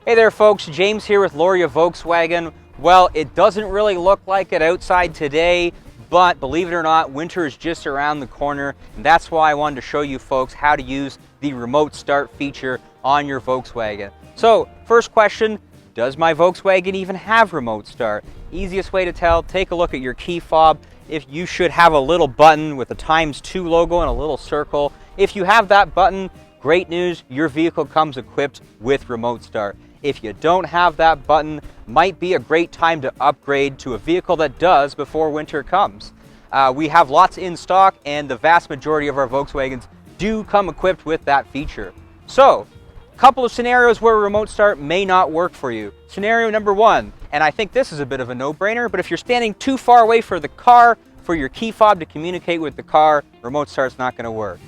Hey there folks, James here with Loria Volkswagen. Well, it doesn't really look like it outside today, but believe it or not, winter is just around the corner, and that's why I wanted to show you folks how to use the remote start feature on your Volkswagen. So, first question, does my Volkswagen even have remote start? Easiest way to tell, take a look at your key fob. If you should have a little button with a ×2 logo and a little circle. If you have that button, great news, your vehicle comes equipped with remote start. If you don't have that button, might be a great time to upgrade to a vehicle that does before winter comes. We have lots in stock, and the vast majority of our Volkswagens do come equipped with that feature. So, a couple of scenarios where remote start may not work for you. Scenario number one, and I think this is a bit of a no-brainer, but if you're standing too far away from the car for your key fob to communicate with the car, remote start's not going to work.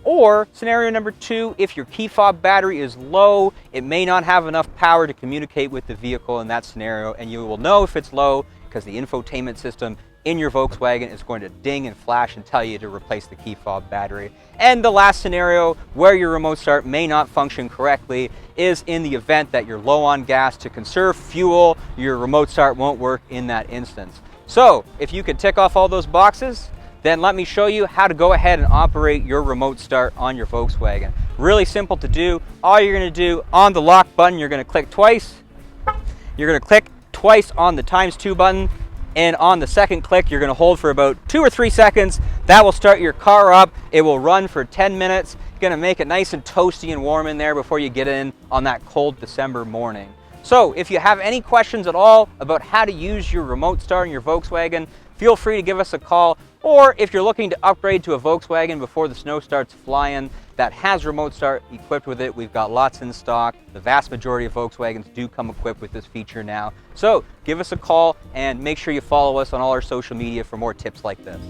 Or scenario number two, if your key fob battery is low, it may not have enough power to communicate with the vehicle in that scenario, and you will know if it's low because the infotainment system in your Volkswagen is going to ding and flash and tell you to replace the key fob battery. And the last scenario where your remote start may not function correctly is in the event that you're low on gas. To conserve fuel, your remote start won't work in that instance. So if you could tick off all those boxes, then let me show you how to go ahead and operate your remote start on your Volkswagen. Really simple to do. All you're going to do on the lock button, you're going to click twice. You're going to click twice on the ×2 button, and on the second click, you're going to hold for about 2 or 3 seconds. That will start your car up. It will run for 10 minutes. You're going to make it nice and toasty and warm in there before you get in on that cold December morning. So if you have any questions at all about how to use your remote start in your Volkswagen, feel free to give us a call. Or if you're looking to upgrade to a Volkswagen before the snow starts flying that has remote start equipped with it, we've got lots in stock. The vast majority of Volkswagens do come equipped with this feature now. So give us a call and make sure you follow us on all our social media for more tips like this.